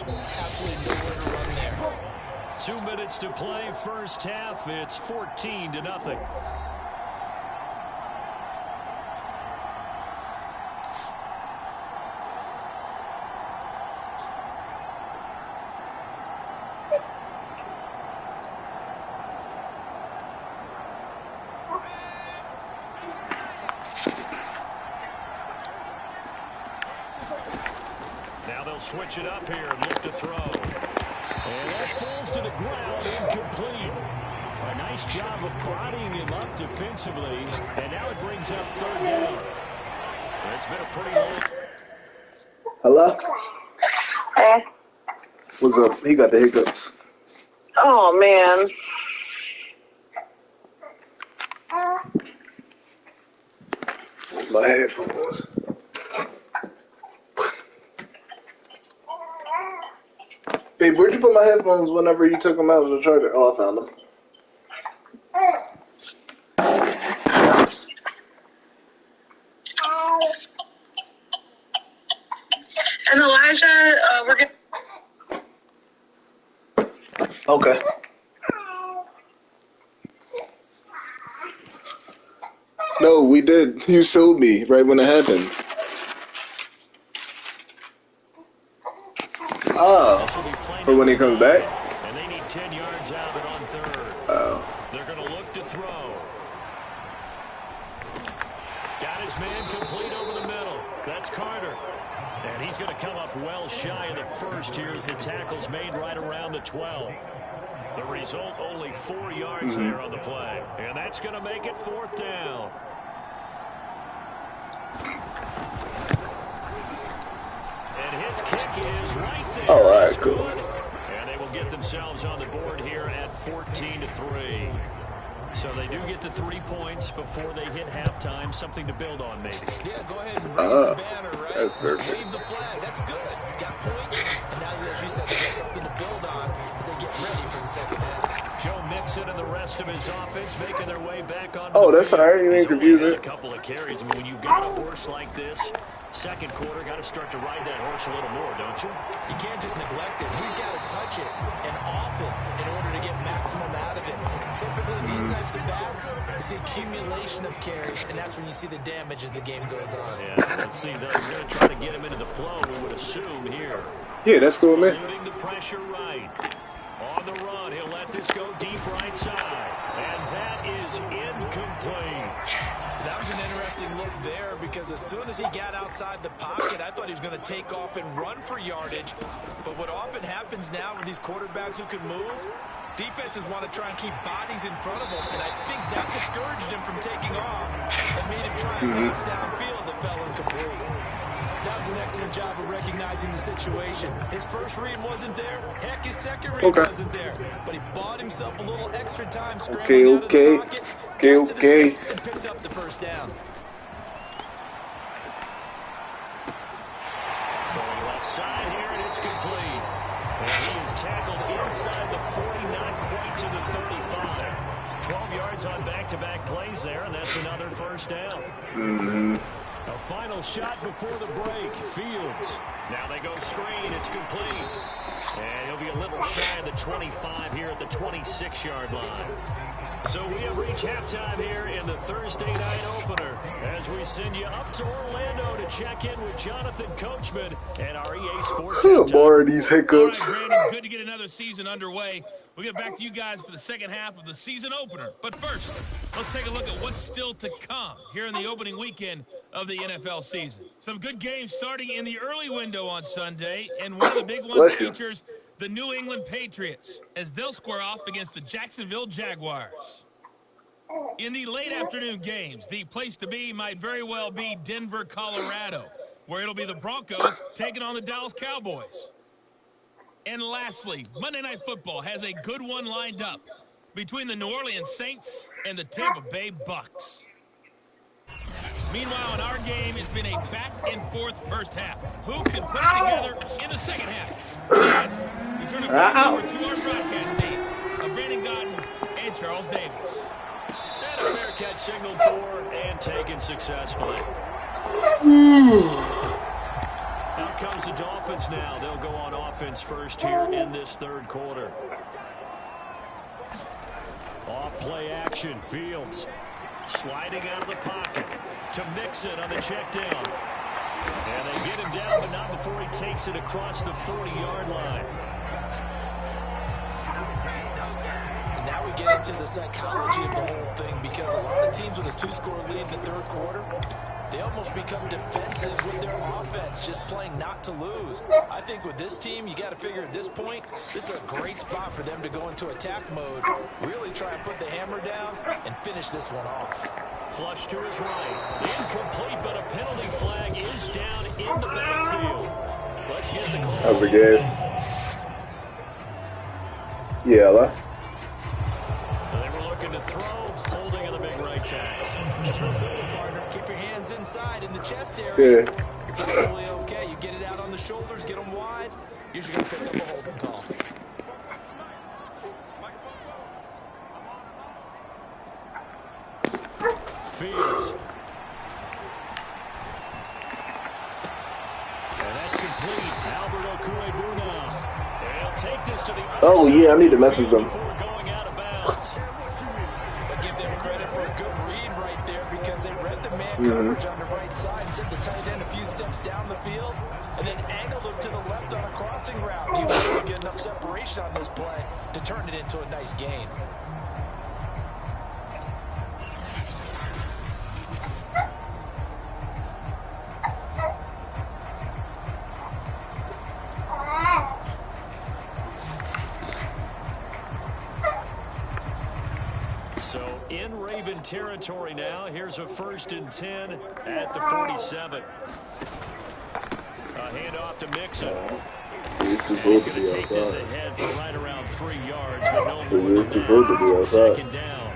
coverage. Absolutely nowhere to run there. 2 minutes to play, first half. It's 14-0. Now they'll switch it up here and look to throw. And that falls to the ground, incomplete. A nice job of bodying him up defensively. And now it brings up third down. It's been a pretty long... Hello? Hey. What's up? He got the hiccups. Oh, man. My headphones. Babe, where'd you put my headphones whenever you took them out of the charger? Oh, I found them. And Elijah, we're going Okay. No, we did. You showed me right when it happened. Oh, for when he comes back? And they need 10 yards out of it on third. Oh. They're going to look to throw. Got his man complete over the middle. That's Carter. And he's going to come up well shy of the first here as the tackle's made right around the 12. The result, only 4 yards there on the play. And that's going to make it fourth down. And his kick is right there. All right, That's cool. good. And they will get themselves on the board here at 14-3. So they do get the 3 points before they hit halftime. Something to build on, maybe. Yeah, go ahead and raise the banner, right? That's perfect. Wave the flag. That's good. Got points. And now, as you said, they got something to build on as they get ready for the second half. Joe Mixon and the rest of his offense making their way back on. Oh, that's all right. You ain't confusing. A couple of carries. I mean, when you've got a horse like this, second quarter, got to start to ride that horse a little more, don't you? You can't just neglect it. He's got to touch it and often in order to get maximum out of it. Typically, these types of backs, it's the accumulation of carries, and that's when you see the damage as the game goes on. Yeah, let's see. They're going to try to get him into the flow, we would assume, here. Yeah, that's cool, man. Putting the pressure right. On the run, he'll let this go deep right side. And that is incomplete. That was an interesting look there because as soon as he got outside the pocket, I thought he was going to take off and run for yardage. But what often happens now with these quarterbacks who can move, defenses want to try and keep bodies in front of them, and I think that discouraged him from taking off and made him try and pass downfield that fell incomplete. That was an excellent job of recognizing the situation. His first read wasn't there. Heck, his second read wasn't there. But he bought himself a little extra time scrambling out of the pocket, got to the sticks, and picked up the first down. Going left side here, and it's complete. And he is tackled inside the 40, not quite to the 35. 12 yards on back-to-back plays there, and that's another first down. A final shot before the break. Fields. Now they go screen. It's complete. And he'll be a little shy of the 25 here at the 26-yard line. So we have reached halftime here in the Thursday night opener as we send you up to Orlando to check in with Jonathan Coachman and our EA Sports. More of these hiccups. All right, Brandon, good to get another season underway. We'll get back to you guys for the second half of the season opener. But first, let's take a look at what's still to come here in the opening weekend of the NFL season. Some good games starting in the early window on Sunday, and one of the big ones features the New England Patriots as they'll square off against the Jacksonville Jaguars. In the late afternoon games, the place to be might very well be Denver, Colorado, where it'll be the Broncos taking on the Dallas Cowboys. And lastly, Monday Night Football has a good one lined up between the New Orleans Saints and the Tampa Bay Bucks. Meanwhile, in our game, it's been a back-and-forth first half. Who can put it together in the second half? We turn it back over to our broadcast team of Brandon Godden and Charles Davis. And a fair catch signaled for and taken successfully. Now comes the Dolphins now. They'll go on offense first here in this third quarter. Off play action. Fields sliding out of the pocket to Mixon on the check down. And they get him down, but not before he takes it across the 40-yard line. And now we get into the psychology of the whole thing, because a lot of teams with a 2-score lead in the third quarter, they almost become defensive with their offense, just playing not to lose. I think with this team, you got to figure at this point, this is a great spot for them to go into attack mode, really try and put the hammer down and finish this one off. Flush to his right. Incomplete, but a penalty flag is down in the backfield. Let's get the call. That was a guess. Yeah, They were looking to throw, holding on the big right tackle. It's real simple, partner. Keep your hands inside in the chest area. yeah. You're probably okay. You get it out on the shoulders, get them wide. Usually going to pick up a holding call. Fields. And that's complete. Albert Okwuegbunam. They'll take this to the other Oh, side yeah, I need to of the message field them. before going out of bounds. But give them credit for a good read right there, because they read the man coverage on the right side and sent the tight end a few steps down the field and then angled him to the left on a crossing route. He was able to get enough separation on this play to turn it into a nice gain. So in Raven territory now. Here's a 1st and 10 at the 47. A handoff to Mixon. He's going to take this ahead for right around 3 yards, but no more than that. 2nd down.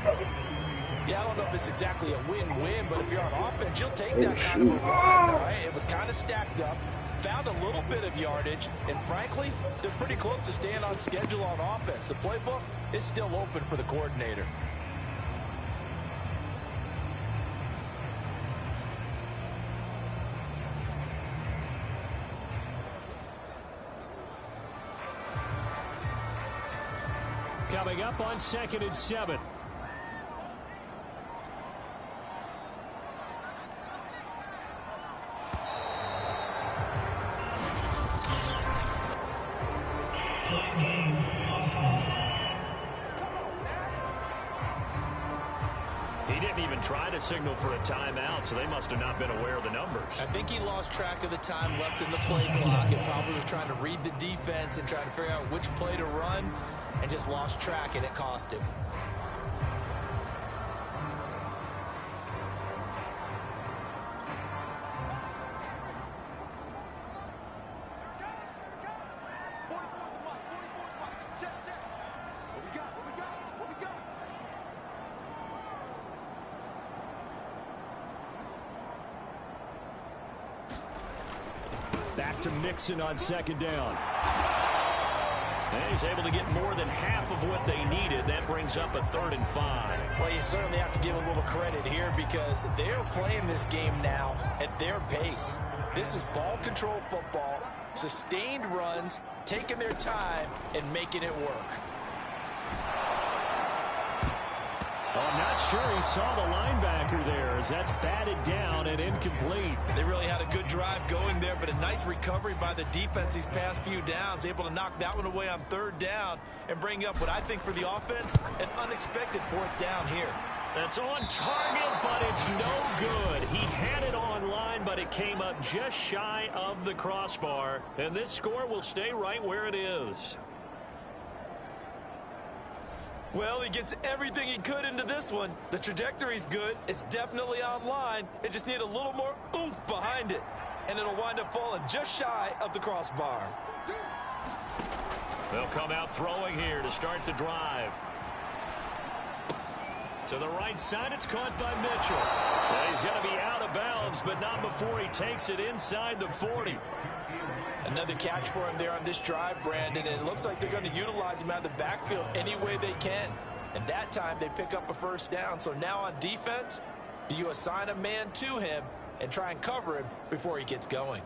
Yeah, I don't know if it's exactly a win-win, but if you're on offense, you'll take that kind of a run, all right? It was kind of stacked up, found a little bit of yardage, and frankly, they're pretty close to staying on schedule on offense. The playbook is still open for the coordinator. Coming up on 2nd and 7. He didn't even try to signal for a timeout, so they must have not been aware of the numbers. I think he lost track of the time left in the play clock and probably was trying to read the defense and trying to figure out which play to run, and just lost track, and it cost him. Back to Mixon on 2nd down. And he's able to get more than half of what they needed. That brings up a 3rd and 5. Well, you certainly have to give a little credit here, because they're playing this game now at their pace. This is ball control football, sustained runs, taking their time, and making it work. Well, I'm not sure he saw the linebacker there, as that's batted down and incomplete. They really had a good drive going there, but a nice recovery by the defense these past few downs, able to knock that one away on 3rd down and bring up what I think for the offense, an unexpected 4th down here. That's on target, but it's no good. He had it on line, but it came up just shy of the crossbar, and this score will stay right where it is. Well, he gets everything he could into this one. The trajectory's good. It's definitely online. It just needs a little more oomph behind it, and it'll wind up falling just shy of the crossbar. They'll come out throwing here to start the drive. To the right side, it's caught by Mitchell. Well, he's going to be out of bounds, but not before he takes it inside the 40. Another catch for him there on this drive, Brandon, and it looks like they're going to utilize him out of the backfield any way they can. And that time they pick up a 1st down. So now on defense, do you assign a man to him and try and cover him before he gets going?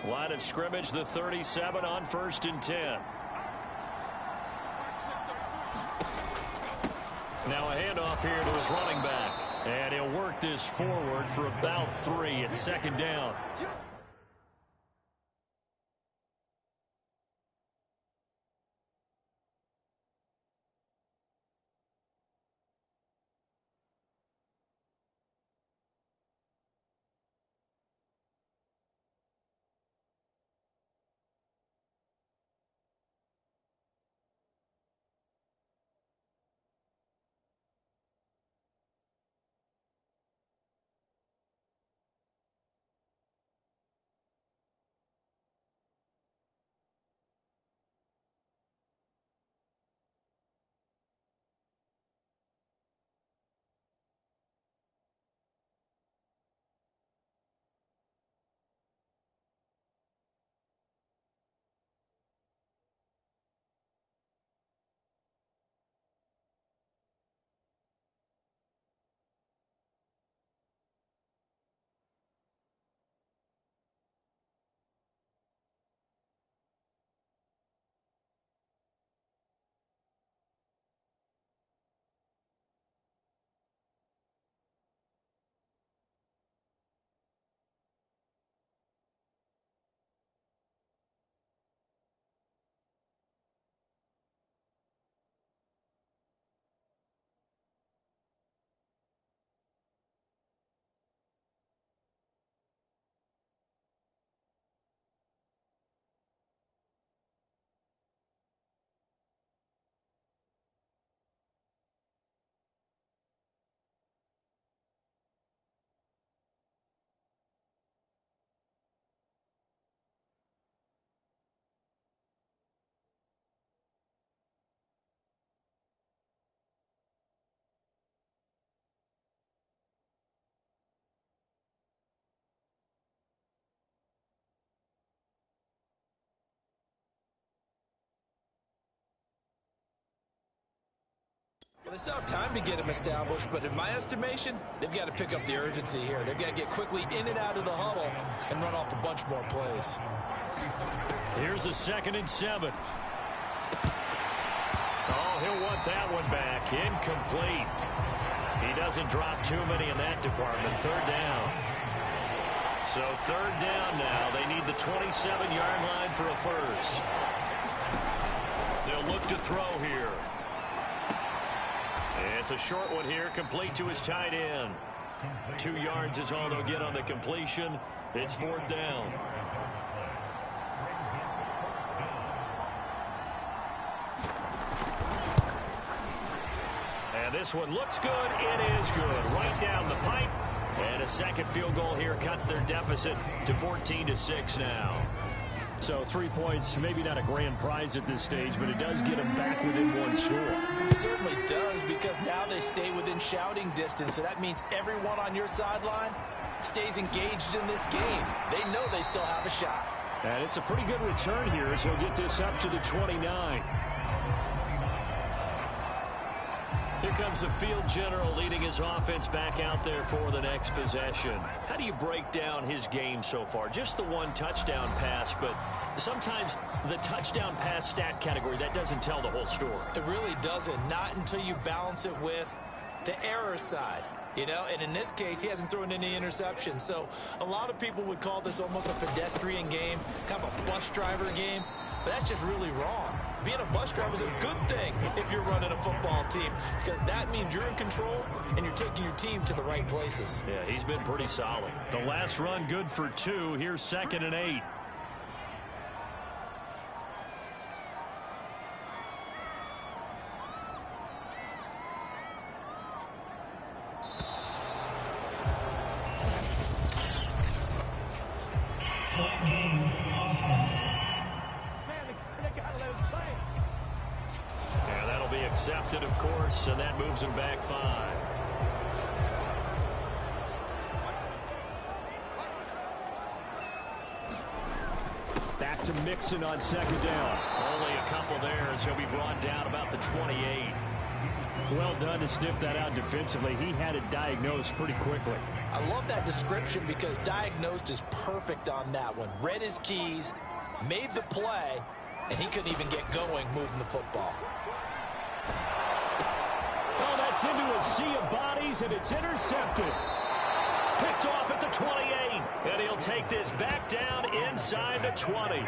Line of scrimmage, the 37 on 1st and 10. Now a handoff here to his running back. And he'll work this forward for about 3 at 2nd down. Well, they still have time to get him established, but in my estimation, they've got to pick up the urgency here. They've got to get quickly in and out of the huddle and run off a bunch more plays. Here's a 2nd and 7. Oh, he'll want that one back. Incomplete. He doesn't drop too many in that department. 3rd down. So 3rd down now. They need the 27-yard line for a first. They'll look to throw here. It's a short one here, complete to his tight end. 2 yards is all they'll get on the completion. It's 4th down. And this one looks good. It is good. Right down the pipe. And a 2nd field goal here cuts their deficit to 14-6 now. So 3 points, maybe not a grand prize at this stage, but it does get them back within 1 score. It certainly does, because now they stay within shouting distance. So that means everyone on your sideline stays engaged in this game. They know they still have a shot. And it's a pretty good return here as he'll get this up to the 29. Here comes the field general leading his offense back out there for the next possession. How do you break down his game so far? Just the 1 touchdown pass, but sometimes the touchdown pass stat category, that doesn't tell the whole story. It really doesn't, not until you balance it with the error side. You know, and in this case, he hasn't thrown any interceptions. So a lot of people would call this almost a pedestrian game, kind of a bus driver game. But that's just really wrong. Being a bus driver is a good thing if you're running a football team, because that means you're in control and you're taking your team to the right places. Yeah, he's been pretty solid. The last run good for 2. Here's 2nd and 8. Accepted, of course, and that moves him back 5. Back to Mixon on 2nd down. Only a couple there as he'll be brought down about the 28. Well done to sniff that out defensively. He had it diagnosed pretty quickly. I love that description because diagnosed is perfect on that one. Read his keys, made the play, and he couldn't even get going moving the football. Oh, that's into a sea of bodies, and it's intercepted. Picked off at the 28, and he'll take this back down inside the 20.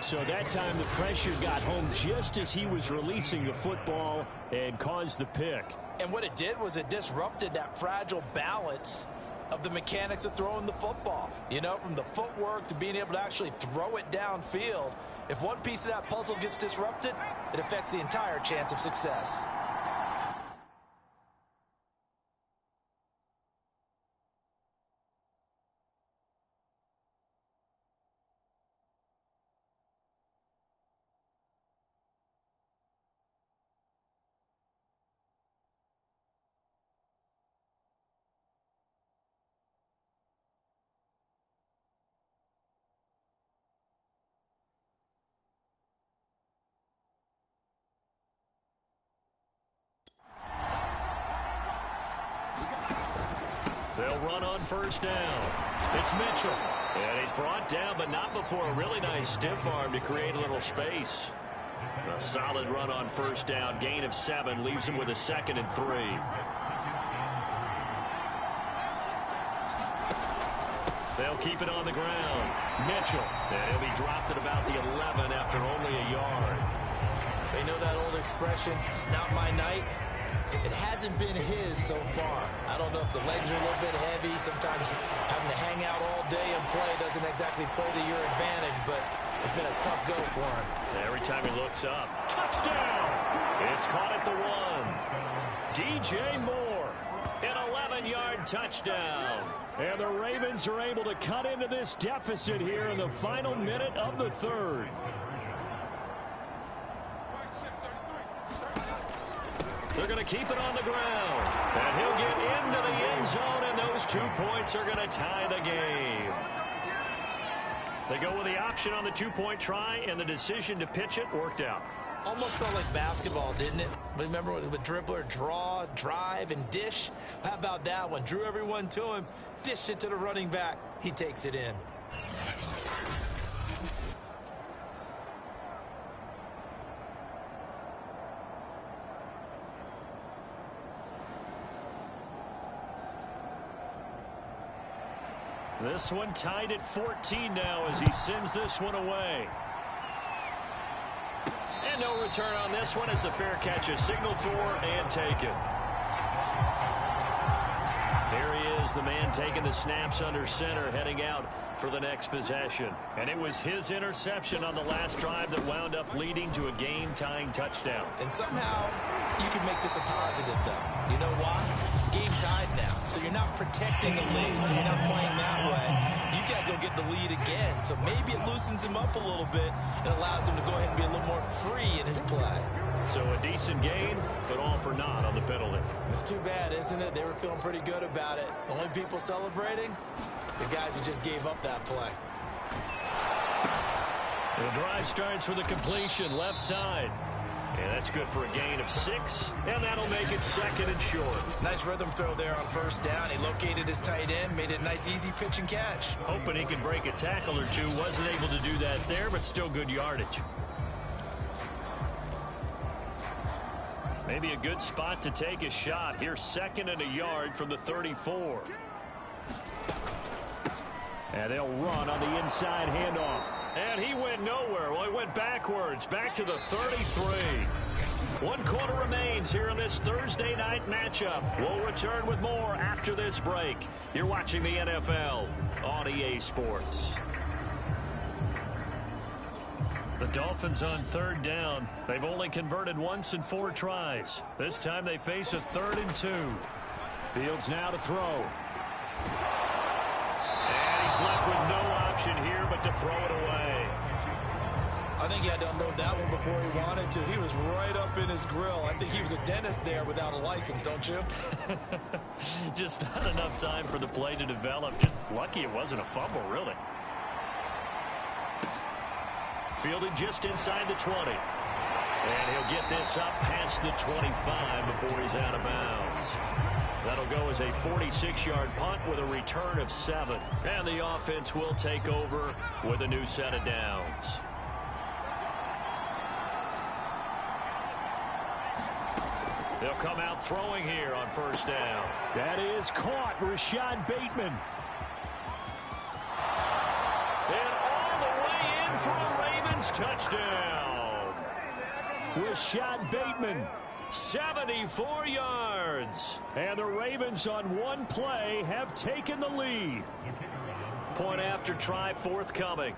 So that time the pressure got home just as he was releasing the football and caused the pick. And what it did was it disrupted that fragile balance of the mechanics of throwing the football. You know, from the footwork to being able to actually throw it downfield. If one piece of that puzzle gets disrupted, it affects the entire chance of success. They'll run on first down. It's Mitchell. And he's brought down, but not before a really nice stiff arm to create a little space. A solid run on first down. Gain of 7 leaves him with a 2nd and 3. They'll keep it on the ground. Mitchell. And he'll be dropped at about the 11 after only a yard. They know that old expression, it's not my night. It hasn't been his so far. I don't know if the legs are a little bit heavy. Sometimes having to hang out all day and play doesn't exactly play to your advantage, but it's been a tough go for him. Every time he looks up, touchdown! It's caught at the 1. DJ Moore, an 11-yard touchdown. And the Ravens are able to cut into this deficit here in the final minute of the 3rd. They're going to keep it on the ground. And he'll get into the end zone, and those 2 points are going to tie the game. They go with the option on the 2-point try, and the decision to pitch it worked out. Almost felt like basketball, didn't it? Remember with dribbler, draw, drive, and dish? How about that one? Drew everyone to him, dished it to the running back. He takes it in. This one tied at 14 now as he sends this one away. And no return on this one as the fair catch is signaled for and taken. There he is, the man taking the snaps under center, heading out for the next possession. And it was his interception on the last drive that wound up leading to a game-tying touchdown. And somehow you can make this a positive, though. You know why? Game tied now, so you're not protecting the lead, so you're not playing that way. You got to go get the lead again, so maybe it loosens him up a little bit and allows him to go ahead and be a little more free in his play. So a decent gain, but all for naught on the penalty. It's too bad, isn't it? They were feeling pretty good about it. The only people celebrating, the guys who just gave up that play. The drive starts with a completion left side. And that's good for a gain of 6, and that'll make it 2nd and short. Nice rhythm throw there on first down. He located his tight end, made it a nice, easy pitch and catch. Hoping he could break a tackle or two. Wasn't able to do that there, but still good yardage. Maybe a good spot to take a shot. Here's 2nd and a yard from the 34. And they'll run on the inside handoff. And he went nowhere. Well, he went backwards, back to the 33. 1 quarter remains here in this Thursday night matchup. We'll return with more after this break. You're watching the NFL on EA Sports. The Dolphins on 3rd down. They've only converted once in 4 tries. This time they face a 3rd and 2. Fields now to throw. And he's left with no option here but to throw it away. I think he had to unload that one before he wanted to. He was right up in his grill. I think he was a dentist there without a license, don't you? Just not enough time for the play to develop. Just lucky it wasn't a fumble, really. Fielded just inside the 20. And he'll get this up past the 25 before he's out of bounds. That'll go as a 46-yard punt with a return of 7. And the offense will take over with a new set of downs. They'll come out throwing here on first down. That is caught. Rashad Bateman. And all the way in for a Ravens touchdown. Rashad Bateman. 74 yards. And the Ravens on one play have taken the lead. Point after try forthcoming.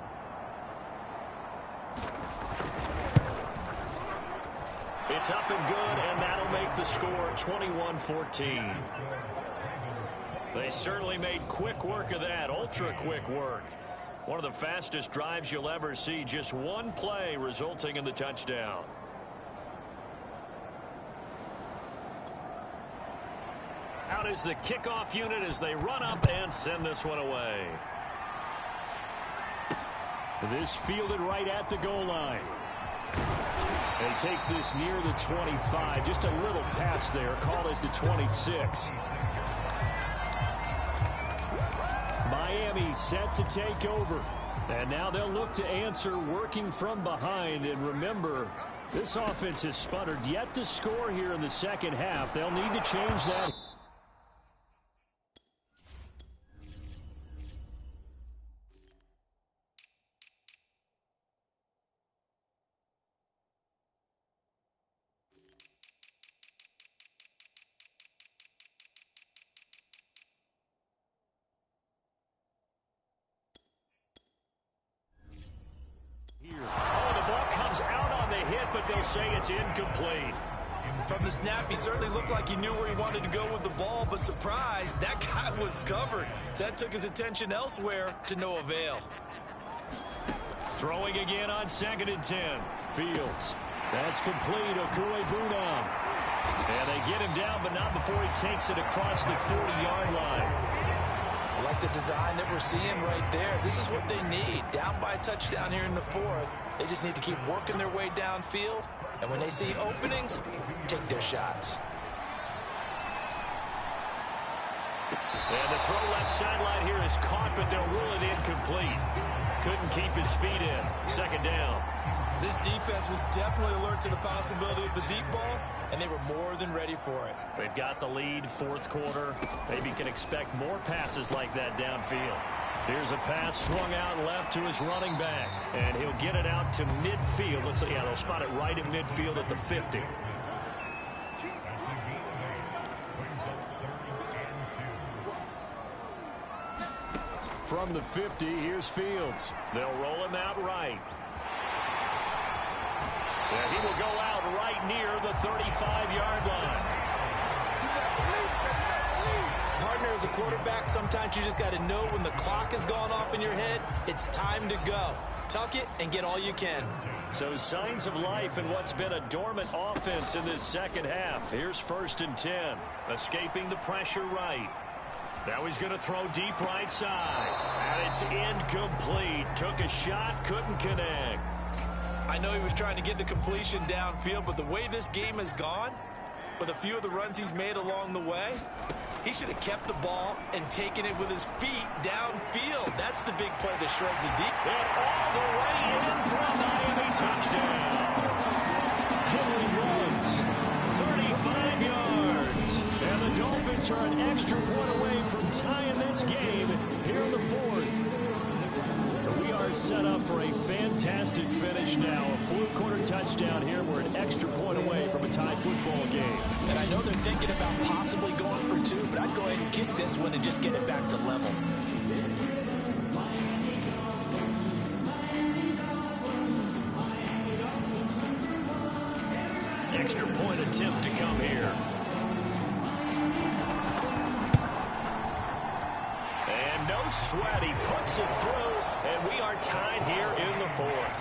It's up and good, and that'll make the score 21-14. They certainly made quick work of that, ultra-quick work. One of the fastest drives you'll ever see, just one play resulting in the touchdown. Out is the kickoff unit as they run up and send this one away. This fielded right at the goal line. And he takes this near the 25. Just a little pass there. Call it the 26. Miami set to take over. And now they'll look to answer working from behind. And remember, this offense has sputtered yet to score here in the second half. They'll need to change that. They'll say it's incomplete. From the snap, he certainly looked like he knew where he wanted to go with the ball, but surprise, that guy was covered. So that took his attention elsewhere to no avail. Throwing again on 2nd and 10. Fields. That's complete. Okue-Bunam. And they get him down, but not before he takes it across the 40-yard line. I like the design that we're seeing right there. This is what they need. Down by a touchdown here in the 4th. They just need to keep working their way downfield. And when they see openings, take their shots. And the throw left sideline here is caught, but they'll rule it incomplete. Couldn't keep his feet in. 2nd down. This defense was definitely alert to the possibility of the deep ball, and they were more than ready for it. They've got the lead, 4th quarter. Maybe can expect more passes like that downfield. Here's a pass swung out left to his running back. And he'll get it out to midfield. Let's see, yeah, they'll spot it right at midfield at the 50. From the 50, here's Fields. They'll roll him out right. And he will go out right near the 35-yard line. Partner, as a quarterback, sometimes you just got to know when the clock has gone off in your head, it's time to go. Tuck it and get all you can. So signs of life in what's been a dormant offense in this second half. Here's 1st and 10. Escaping the pressure right. Now he's going to throw deep right side. And it's incomplete. Took a shot, couldn't connect. I know he was trying to get the completion downfield, but the way this game has gone, with a few of the runs he's made along the way, he should have kept the ball and taken it with his feet downfield. That's the big play that shreds it deep. And all the way in for a Miami touchdown. Henry runs 35 yards. And the Dolphins are an extra point away from tying this game here in the 4th. We are set up for a fantastic finish now. A 4th quarter touchdown here. We're an extra point away from a tie football game. And I know they're thinking about possibly going for 2, but I'd go ahead and kick this one and just get it back to level. Extra point attempt to come here. And no sweat. He puts it through, and we are tied here in the 4th.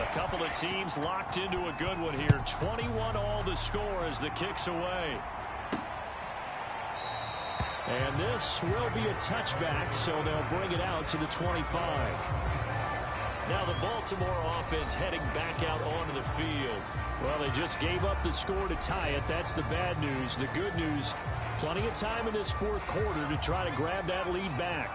A couple of teams locked into a good one here. 21 all the score as the kick's away. And this will be a touchback, so they'll bring it out to the 25. Now the Baltimore offense heading back out onto the field. Well, they just gave up the score to tie it. That's the bad news. The good news, plenty of time in this fourth quarter to try to grab that lead back.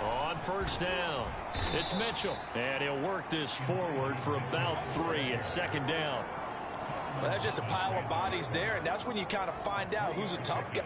On first down, it's Mitchell. And he'll work this forward for about 3 and second down. Well, that's just a pile of bodies there, and that's when you kind of find out who's a tough guy.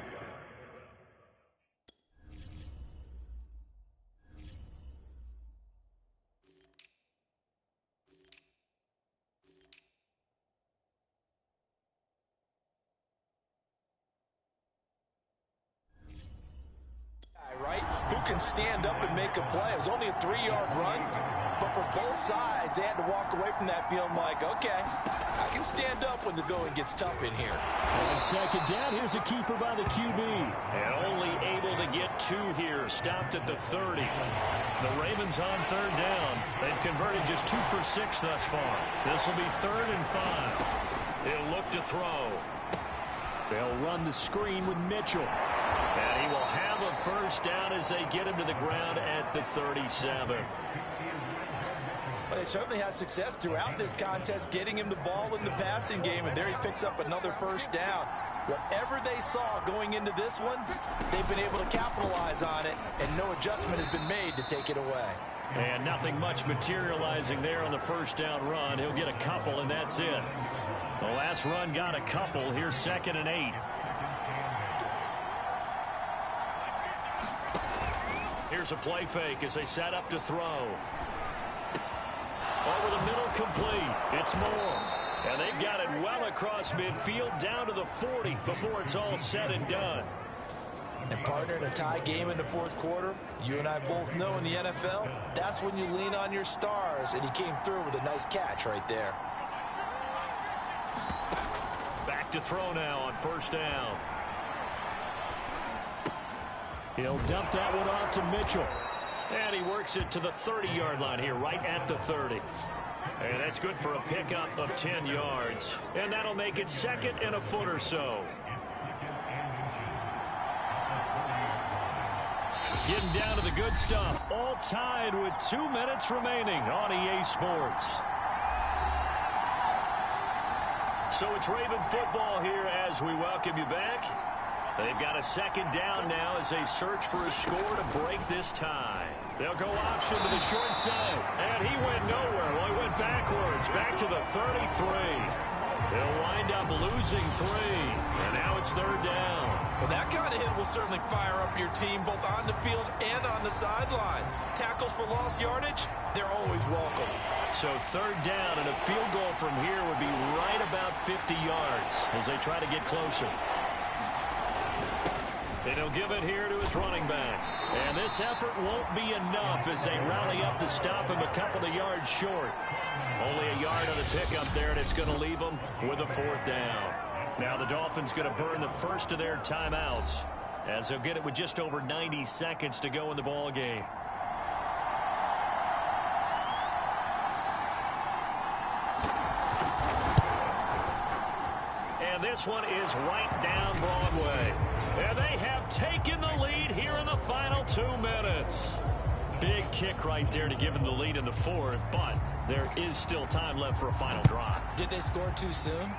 Right? Who can stand up and make a play? It was only a 3-yard run, but for both sides, they had to walk away from that field like, okay, I can stand up when the going gets tough in here. On second down, here's a keeper by the QB. And only able to get 2 here, stopped at the 30. The Ravens on third down. They've converted just 2 for 6 thus far. This will be 3rd and 5. He'll look to throw. They'll run the screen with Mitchell. And he will have a first down as they get him to the ground at the 37. Well, they certainly had success throughout this contest, getting him the ball in the passing game, and there he picks up another first down. Whatever they saw going into this one, they've been able to capitalize on it, and no adjustment has been made to take it away. And nothing much materializing there on the first down run. He'll get a couple, and that's it. The last run got a couple. Here's 2nd and 8. Here's a play fake as they set up to throw. Over the middle, complete. It's Moore. And they've got it well across midfield down to the 40 before it's all said and done. And partner, in a tie game in the fourth quarter, you and I both know in the NFL, that's when you lean on your stars, and he came through with a nice catch right there. Back to throw now on first down. He'll dump that one off to Mitchell. And he works it to the 30-yard line here, right at the 30. And that's good for a pickup of 10 yards. And that'll make it 2nd and a foot or so. Getting down to the good stuff. All tied with 2 minutes remaining on EA Sports. So it's Raven football here as we welcome you back. They've got a second down now as they search for a score to break this tie. They'll go option to the short side. And he went nowhere. Well, he went backwards. Back to the 33. They'll wind up losing 3. And now it's third down. Well, that kind of hit will certainly fire up your team both on the field and on the sideline. Tackles for lost yardage, they're always welcome. So third down and a field goal from here would be right about 50 yards as they try to get closer. And he'll give it here to his running back. And this effort won't be enough as they rally up to stop him a couple of yards short. Only a yard on the pickup there, and it's going to leave them with a 4th down. Now the Dolphins going to burn the first of their timeouts as they'll get it with just over 90 seconds to go in the ball game. And this one is right down Broadway. And they have taken the lead here in the final 2 minutes. Big kick right there to give them the lead in the 4th, but there is still time left for a final drive. Did they score too soon?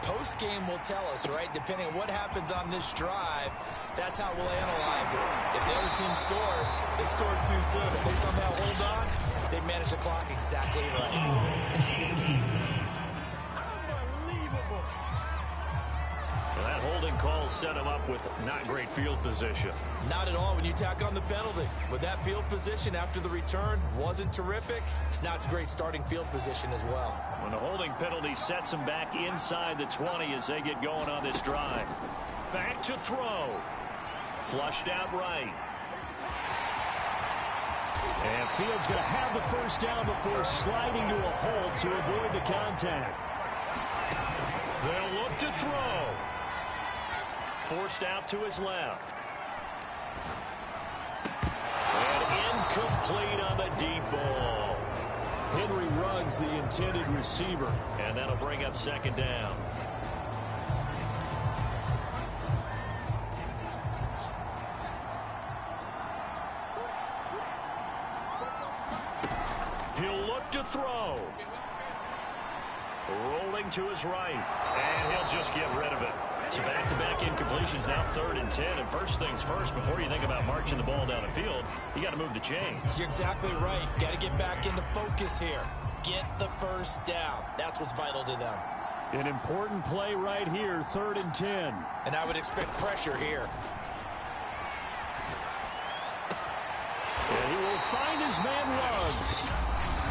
Post-game will tell us, right? Depending on what happens on this drive, that's how we'll analyze it. If the other team scores, they scored too soon. If they somehow hold on, they manage the clock exactly right. Well, that holding call set him up with not great field position. Not at all when you tack on the penalty. With that field position after the return wasn't terrific, it's not a great starting field position as well. When the holding penalty sets them back inside the 20 as they get going on this drive. Back to throw. Flushed out right. And Fields going to have the first down before sliding to a hold to avoid the contact. They'll look to throw. Forced out to his left. And incomplete on the deep ball. Henry Ruggs, the intended receiver. And that'll bring up second down. He'll look to throw. Rolling to his right. And he'll just get rid of it. So back-to-back incompletions, now 3rd and 10. And first things first, before you think about marching the ball down the field, you got to move the chains. You're exactly right. Got to get back into focus here. Get the first down. That's what's vital to them. An important play right here, 3rd and 10. And I would expect pressure here. And he will find his man Ruggs.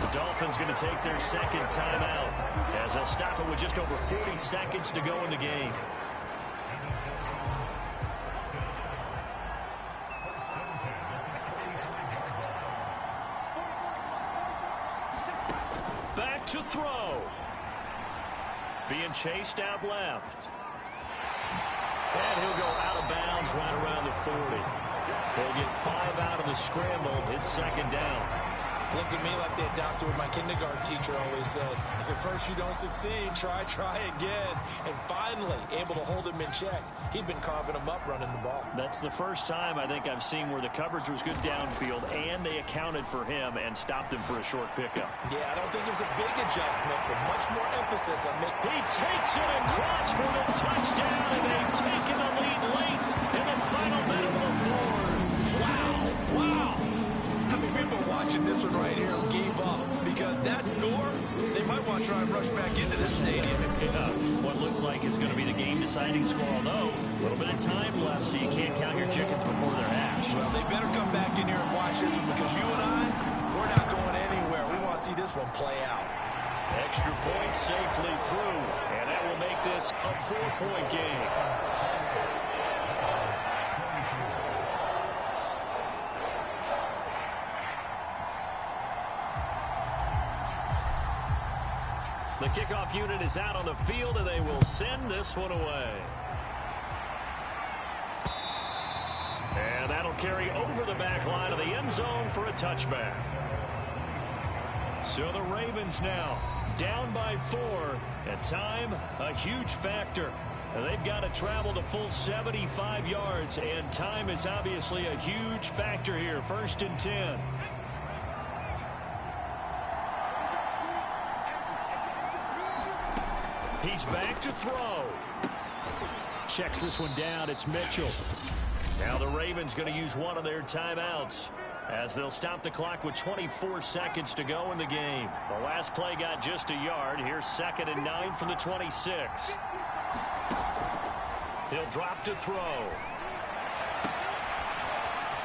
The Dolphins going to take their second timeout as they'll stop it with just over 40 seconds to go in the game. Back to throw. Being chased out left. And he'll go out of bounds right around the 40. He'll get 5 out of the scramble. It's second down. Looked at me like the doctor with my kindergarten teacher always said, if at first you don't succeed, try again. And finally, able to hold him in check. He'd been carving him up running the ball. That's the first time I think I've seen where the coverage was good downfield and they accounted for him and stopped him for a short pickup. Yeah, I don't think it was a big adjustment, but much more emphasis on making. He takes it across for the touchdown, and they've taken the lead late in the final minute of the fourth. Wow. How many people are watching this one right here who gave up? Because that score, they might want to try and rush back into this stadium. Yeah, what looks like is going to be the game-deciding score, although a little bit of time left, so you can't count your chickens before they're hatched. Well, they better come back in here and watch this one, because you and I, we're not going anywhere. We want to see this one play out. Extra point safely through, and that will make this a 4-point game. The kickoff unit is out on the field, and they will send this one away. And that'll carry over the back line of the end zone for a touchback. So the Ravens now down by 4, and time a huge factor. They've got to travel the full 75 yards, and time is obviously a huge factor here. 1st and 10. He's back to throw. Checks this one down. It's Mitchell. Now the Ravens going to use one of their timeouts as they'll stop the clock with 24 seconds to go in the game. The last play got just a yard. Here's 2nd and 9 from the 26. He'll drop to throw.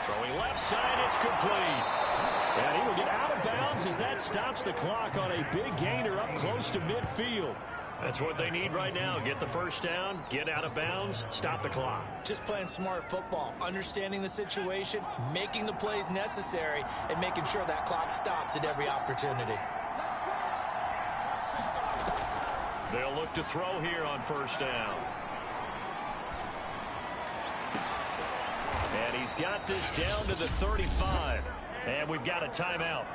Throwing left side, it's complete. And he will get out of bounds as that stops the clock on a big gainer up close to midfield. That's what they need right now. Get the first down, get out of bounds, stop the clock. Just playing smart football, understanding the situation, making the plays necessary, and making sure that clock stops at every opportunity. They'll look to throw here on 1st down. And he's got this down to the 35. And we've got a timeout.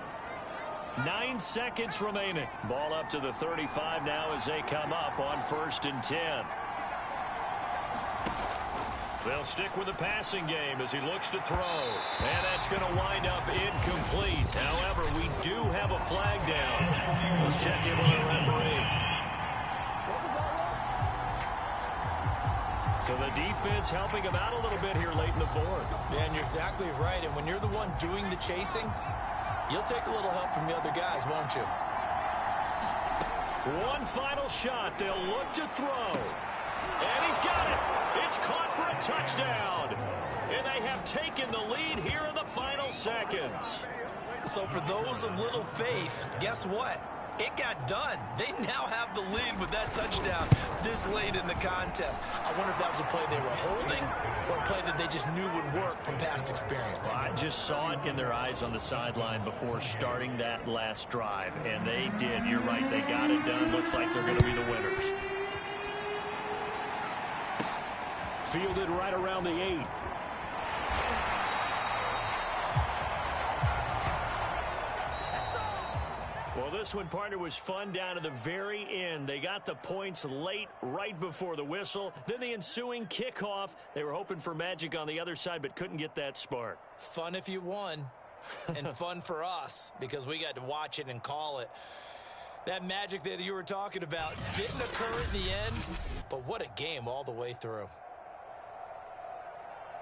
9 seconds remaining. Ball up to the 35 now as they come up on 1st and 10. They'll stick with the passing game as he looks to throw. And that's going to wind up incomplete. However, we do have a flag down. Let's check in with the referee. So the defense helping him out a little bit here late in the 4th. Yeah, and you're exactly right. And when you're the one doing the chasing, you'll take a little help from the other guys, won't you? One final shot. They'll look to throw. And he's got it. It's caught for a touchdown. And they have taken the lead here in the final seconds. So for those of little faith, guess what? It got done. They now have the lead with that touchdown this late in the contest. I wonder if that was a play they were holding or a play that they just knew would work from past experience. Well, I just saw it in their eyes on the sideline before starting that last drive, and they did. You're right. They got it done. Looks like they're going to be the winners. Fielded right around the 8. Well, this one, partner, was fun down to the very end. They got the points late, right before the whistle. Then the ensuing kickoff. They were hoping for magic on the other side, but couldn't get that spark. Fun if you won, and fun for us because we got to watch it and call it. That magic that you were talking about didn't occur in the end, but what a game all the way through.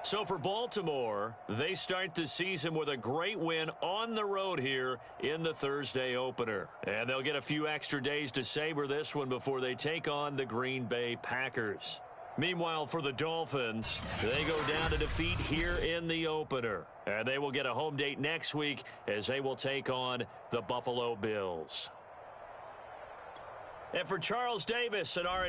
So for Baltimore, they start the season with a great win on the road here in the Thursday opener. And they'll get a few extra days to savor this one before they take on the Green Bay Packers. Meanwhile, for the Dolphins, they go down to defeat here in the opener. And they will get a home date next week as they will take on the Buffalo Bills. And for Charles Davis and our